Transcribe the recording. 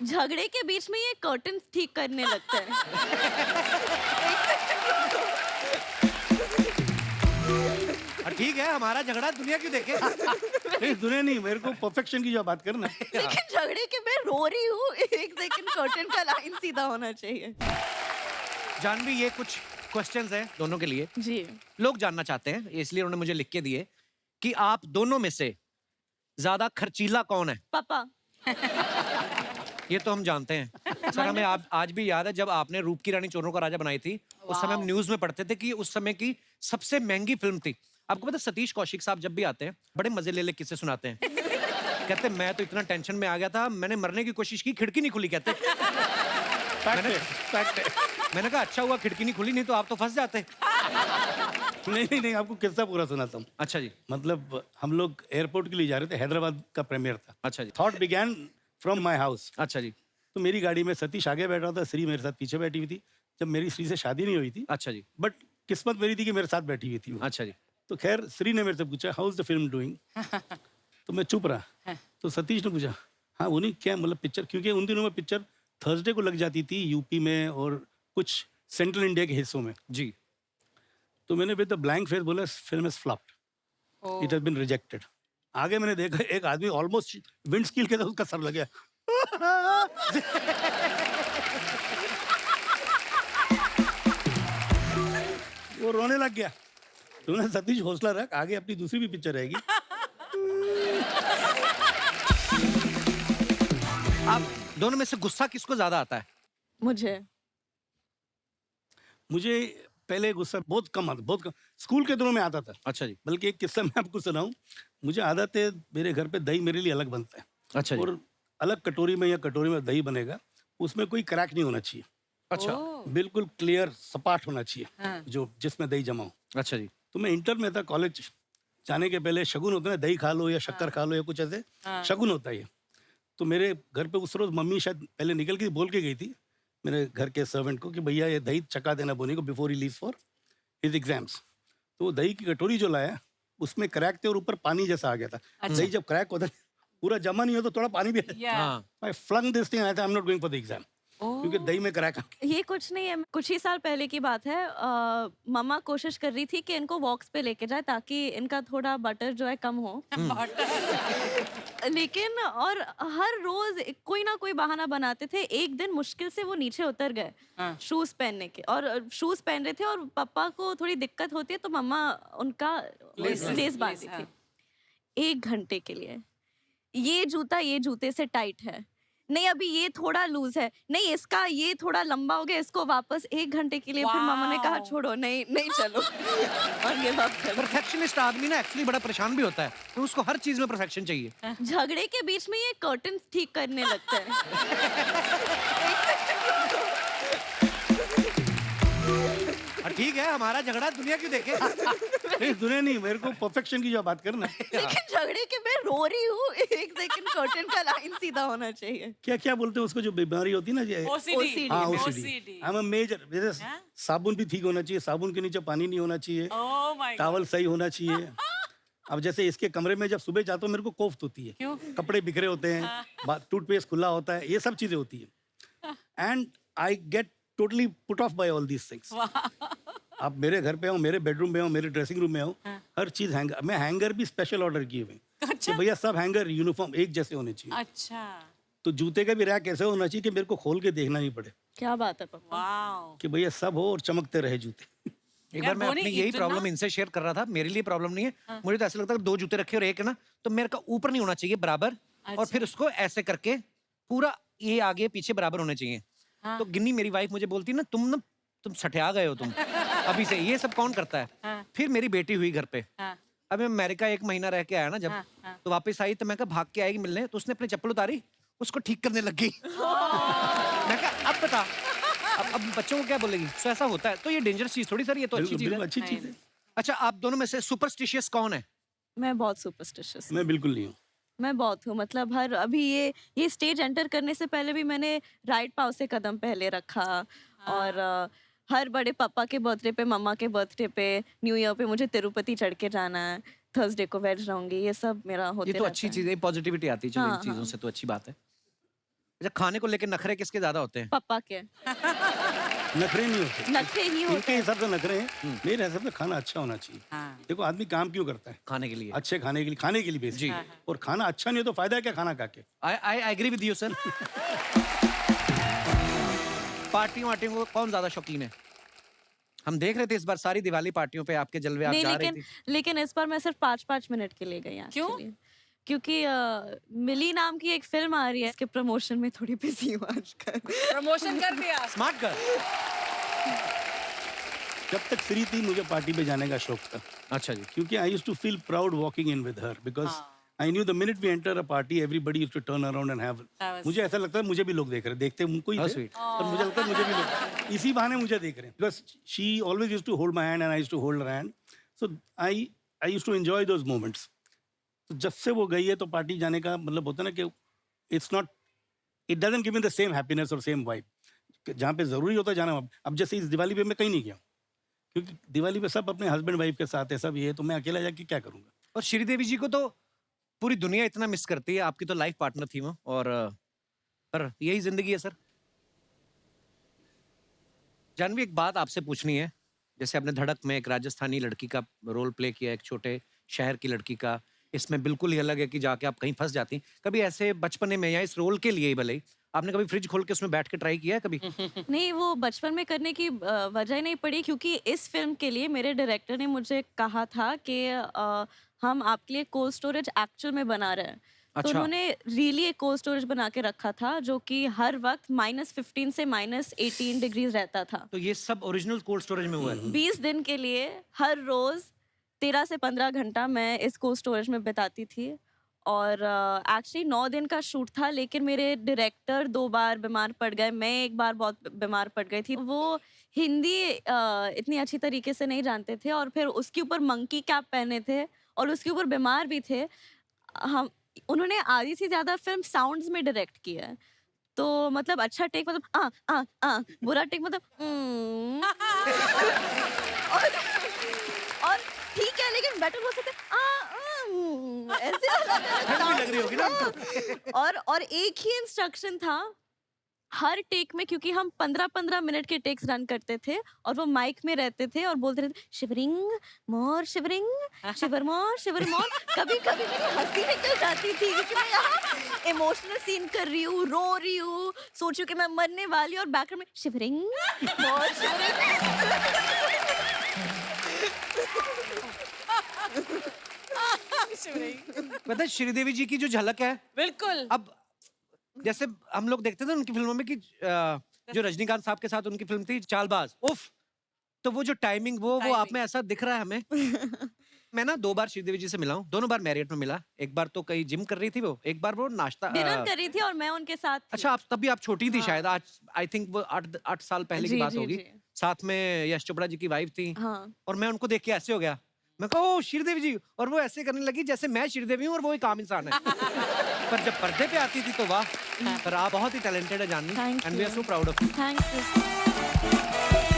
झगड़े के बीच में ये कर्टन ठीक करने लगता है। ठीक है, हमारा झगड़ा दुनिया क्यों देखे? नहीं दुनिया नहीं, मेरे को परफेक्शन की जो बात करना। लेकिन झगड़े के मैं रो रही हूँ, एक सेकंड कर्टन का लाइन सीधा होना चाहिए। जानवी, ये कुछ क्वेश्चंस हैं दोनों के लिए। जी। लोग जानना चाहते हैं, इसलिए उन्होंने मुझे लिख के दिए कि आप दोनों में से ज्यादा खर्चीला कौन है? पापा। ये तो हम जानते हैं सर। हमें आज भी याद है जब आपने रूप की रानी चोरों का राजा बनाई थी। उस समय हम न्यूज में पढ़ते थे कि उस समय की सबसे महंगी फिल्म थी। आपको पता है सतीश कौशिक साहब जब भी आते हैं बड़े मजे ले किस्से सुनाते हैं। कहते मैं तो इतना टेंशन में आ गया था, मैंने मरने की कोशिश की, खिड़की नहीं खुली। कहते मैंने कहा अच्छा हुआ खिड़की नहीं खुली, नहीं तो आप तो फंस जाते। नहीं, आपको किस्सा पूरा सुनाता हूँ। अच्छा जी। मतलब हम लोग एयरपोर्ट के लिए जा रहे थे, हैदराबाद का प्रीमियर था। अच्छा जी। Thought began from my house. अच्छा जी। तो मेरी गाड़ी में सतीश आगे बैठा था, श्री मेरे साथ पीछे बैठी हुई थी। जब मेरी श्री से शादी नहीं हुई थी। अच्छा जी। बट किस्मत मेरी थी कि मेरे साथ बैठी हुई थी वो। अच्छा जी। तो खैर श्री ने मेरे से पूछा how is the film doing. तो मैं चुप रहा। तो सतीश ने पूछा हाँ वो नहीं क्या मतलब पिक्चर, क्योंकि उन दिनों में पिक्चर थर्सडे को लग जाती थी यूपी में और कुछ सेंट्रल इंडिया के हिस्सों में जी। तो मैंने विद द ब्लैंक फेस बोला film is flopped, it has been rejected. आगे मैंने देखा एक आदमी ऑलमोस्ट विंड स्कील के उसका सर लग गया। वो रोने लग गया। तुमने सतीश हौसला रख, आगे अपनी दूसरी भी पिक्चर रहेगी। आप दोनों में से गुस्सा किसको ज्यादा आता है? मुझे पहले गुस्सा बहुत कम आता, बहुत कम। स्कूल के दिनों में आता था। अच्छा जी। बल्कि एक किस्सा मैं आपको सुनाऊं। मुझे आदत है, मेरे घर पे दही मेरे लिए अलग बनता है। अच्छा जी। और अलग कटोरी में या कटोरी में दही बनेगा, उसमें कोई क्रैक नहीं होना चाहिए। अच्छा। बिल्कुल क्लियर सपाट होना चाहिए। हाँ। जो जिसमें दही जमा हो। अच्छा जी। तो मैं इंटर में था, कॉलेज जाने के पहले शगुन होता है ना, दही खा लो या शक्कर खा लो या कुछ ऐसे शगुन होता है ये। तो मेरे घर पे उस रोज मम्मी शायद पहले निकल के बोल के गई थी मेरे घर के सर्वेंट को कि भैया ये दही चका देना बोनी को before he leaves for his exams. तो वो दही की कटोरी जो लाया उसमें क्रैक थे और ऊपर पानी जैसा आ गया था। दही जब क्रैक होता है पूरा जमा नहीं हो तो थोड़ा पानी भी I flung this thing, I am not going for the exam क्योंकि दही में क्रैक। ये कुछ नहीं है, कुछ ही साल पहले की बात है। मम्मा कोशिश कर रही थी कि इनको वॉक्स पे लेके जाए ताकि इनका थोड़ा बटर जो है कम हो। लेकिन और हर रोज कोई ना कोई बहाना बनाते थे। एक दिन मुश्किल से वो नीचे उतर गए शूज पहनने के, और शूज पहन रहे थे और पापा को थोड़ी दिक्कत होती है तो मम्मा उनका लेस बांधी थी 1 घंटे के लिए। ये जूता ये जूते से टाइट है, नहीं अभी ये थोड़ा लूज है, नहीं इसका ये थोड़ा लंबा हो गया, इसको वापस 1 घंटे के लिए। फिर मामा ने कहा छोड़ो, नहीं नहीं चलो। और गिव अप कर। परफेक्शनिस्ट आदमी ना एक्चुअली बड़ा परेशान भी होता है, तो उसको हर चीज में परफेक्शन चाहिए। झगड़े के बीच में ये कर्टन ठीक करने लगता है। ठीक है, हमारा झगड़ा दुनिया क्यों देखे? नहीं दुनिया नहीं, मेरे को परफेक्शन की जो बात करना। लेकिन झगड़े के मैं रो रही हूँ, एक सेकंड कर्टन का लाइन सीधा होना चाहिए। क्या क्या बोलते हैं उसको जो बीमारी होती है ना ये OCD। हाँ OCD। I'm a major, जैसे साबुन भी ठीक होना चाहिए, साबुन के नीचे पानी नहीं होना चाहिए, टॉवल सही होना चाहिए। अब जैसे इसके कमरे में जब सुबह जाता हूँ मेरे को कोफ्त होती है। क्यों? कपड़े बिखरे होते हैं, टूथपेस्ट खुला होता है, ये सब चीजें होती है। And I get totally put off by all these things. आप मेरे घर पे हो, मेरे बेडरूम में हो, मेरे ड्रेसिंग रूम में हो, हर चीज हैंगर। मैं हैंगर भी स्पेशल ऑर्डर किए हुए कि भैया सब हैंगर यूनिफॉर्म एक जैसे होने चाहिए। अच्छा। तो जूते का भी रैक ऐसे होना चाहिए कि मेरे को खोल के देखना नहीं पड़े। क्या बात है पापा। वाओ। कि भैया सब हो और चमकते रहे जूते। एक बार मैं बोनी, अपनी यही इतना? प्रॉब्लम इनसे शेयर कर रहा था। मेरे लिए प्रॉब्लम नहीं है, मुझे तो ऐसा लगता है 2 जूते रखे और एक है ना, तो मेरे का ऊपर नहीं होना चाहिए बराबर, और फिर उसको ऐसे करके पूरा ये आगे पीछे बराबर होने चाहिए। तो गिन्नी मेरी वाइफ मुझे बोलती ना तुम सठिया गए हो तुम अभी से, ये सब कौन करता है? फिर मेरी बेटी हुई घर पे। अब मैं अमेरिका 1 महीना रह के आया ना जब, तो वापस आई तो मैं कहा भाग के आएगी मिलने, तो उसने अपनी चप्पल उतारी, उसको ठीक करने लग गई। मैं कहा अब बता, अब बच्चों को क्या बोलेगी? सो ऐसा होता है, तो ये डेंजरस चीज थोड़ी सर, ये तो अच्छी चीज है। अच्छी चीज है। अच्छा, आप दोनों में से सुपरस्टिशियस कौन है? मैं बहुत सुपरस्टिशियस। मैं बिल्कुल नहीं हूँ। मैं बहुत हूँ, मतलब हर अभी ये स्टेज एंटर करने से पहले भी मैंने राइट पाँव से कदम पहले रखा। और हर बड़े पापा के बर्थडे पे, मम्मा के बर्थडे पे, न्यू ईयर पे मुझे तिरुपति चढ़ के जाना है, थर्सडे को वेज रहूंगी, ये सब मेरा होते ये तो रहता अच्छी है। चीज है, पॉजिटिविटी आती है। चलो, इन हाँ, चीजों हाँ। से तो अच्छी बात है। अच्छा, खाने को लेके नखरे किसके ज्यादा होते हैं? पापा के नखरे नहीं होते, नखरे ही होते इनके हिसाब से नखरे हैं। मेरे हिसाब से खाना अच्छा होना चाहिए। हाँ। देखो आदमी काम क्यों करता है? खाने के लिए। अच्छे खाने के लिए बेसिक। जी। और खाना अच्छा नहीं हो तो फायदा क्या खाना खा के? I agree with you sir. पार्टियों वार्टियों को कौन ज्यादा शौकीन है? हम देख रहे थे इस बार सारी दिवाली पार्टियों पे आपके जलवे, आप नहीं, जा रही थी। लेकिन इस बार मैं सिर्फ 5-5 मिनट के लिए गई क्यों? actually। क्योंकि मिली नाम की एक फिल्म आ रही है, इसके प्रमोशन में थोड़ी बिजी हूँ आजकल। प्रमोशन कर दिया। Smart girl. जब तक फ्री थी मुझे पार्टी पे जाने का शौक था, अच्छा जी। क्योंकि I used to feel proud walking in with her, because I knew the minute we enter a party everybody used to turn around and have. मुझे ऐसा लगता है मुझे भी लोग देख रहे हैं, देखते उनको ही How थे, sweet. पर मुझे लगता है मुझे भी लोग इसी बहाने मुझे देख रहे हैं, because she always used to hold my hand and I used to hold her hand, so I used to enjoy those moments. तो जब से वो गई है तो पार्टी जाने का मतलब होता है ना कि it's not, it doesn't give me the same happiness और सेम वाइब जहाँ पे जरूरी होता है जाना। अब जैसे इस दिवाली पे मैं कहीं नहीं गया, क्योंकि दिवाली पे सब अपने हस्बैंड वाइफ के साथ है, सब ये, तो मैं अकेला जाके क्या करूंगा? और श्रीदेवी जी को तो पूरी दुनिया इतना मिस करती है, आपकी तो लाइफ पार्टनर थी वो, और पर यही जिंदगी है सर। जानवी, एक बात आपसे पूछनी है। जैसे आपने धड़क में एक राजस्थानी लड़की का रोल प्ले किया, एक छोटे शहर की लड़की का, इसमें बिल्कुल ही अलग है कि जाके आप कहीं फंस जाती। कभी ऐसे बचपने में या इस रोल के लिए ही भले ही आपने कभी फ्रिज खोल के उसमें बैठ के ट्राई किया है कभी? नहीं, वो बचपन में करने की वजह नहीं पड़ी, क्योंकि इस फिल्म के लिए मेरे डायरेक्टर ने मुझे कहा था कि हम आपके लिए कोल्ड स्टोरेज एक्चुअल में बना रहे हैं। तो अच्छा। उन्होंने रियली एक कोल्ड स्टोरेज बना के रखा था, जो कि हर वक्त -15 से -18 डिग्रीज रहता था। तो ये सब ओरिजिनल कोल्ड स्टोरेज में हुआ है? 20 दिन के लिए हर रोज 13 से 15 घंटा मैं इस कोल्ड स्टोरेज में बिताती थी। और एक्चुअली 9 दिन का शूट था, लेकिन मेरे डायरेक्टर 2 बार बीमार पड़ गए, मैं एक बार बहुत बीमार पड़ गई थी। वो हिंदी इतनी अच्छी तरीके से नहीं जानते थे, और फिर उसके ऊपर मंकी कैप पहने थे, और उसके ऊपर बीमार भी थे। हम उन्होंने आधी से ज्यादा फिल्म साउंड्स में डायरेक्ट किया है। तो मतलब अच्छा टेक मतलब बुरा टेक मतलब और ठीक है, लेकिन बेटर हो सकते ऐसे ठंड भी लग रही होगी ना आपको? और एक ही इंस्ट्रक्शन था हर टेक में, क्योंकि हम 15-15 मिनट के टेक्स रन करते थे, और वो माइक में रहते थे और बोलते रहते शिवरिंग मोर शिवरिंग, शिवर मोर। कभी कभी मेरी हंसी निकल जाती थी, क्योंकि मैं यहाँ इमोशनल सीन कर रही हूँ, रो रही हूँ, सोचू कि मैं मरने वाली हूँ, और बैकग्राउंड में शिवरिंग मोर पता है श्रीदेवी जी की जो झलक है, बिल्कुल। अब जैसे हम लोग देखते थे उनकी फिल्मों में कि जो रजनीकांत साहब के साथ उनकी फिल्म थी चालबाज, उफ, तो वो जो टाइमिंग वो आप में ऐसा दिख रहा है हमें। मैं ना 2 बार श्रीदेवी जी से मिला हूँ, दोनों बार मैरियट में मिला। एक बार तो कहीं जिम कर रही थी वो, एक बार वो नाश्ता डिनर कर रही थी और मैं उनके साथ थी। अच्छा, आप तभी आप छोटी थी शायद, आज आई थिंक वो 8 साल पहले की जी, बात जी, होगी। जी। साथ में यश चोपड़ा जी की वाइफ थी, हाँ। और मैं उनको देख के ऐसे हो गया, मैं कहा ओ श्रीदेवी जी, और वो ऐसे करने लगी जैसे मैं श्रीदेवी हूँ और वो एक आम इंसान है। पर जब पर्दे पे आती थी तो वाह, पर आप बहुत ही टैलेंटेड है Janhvi, Thank and we are you. So proud of you. Thank you.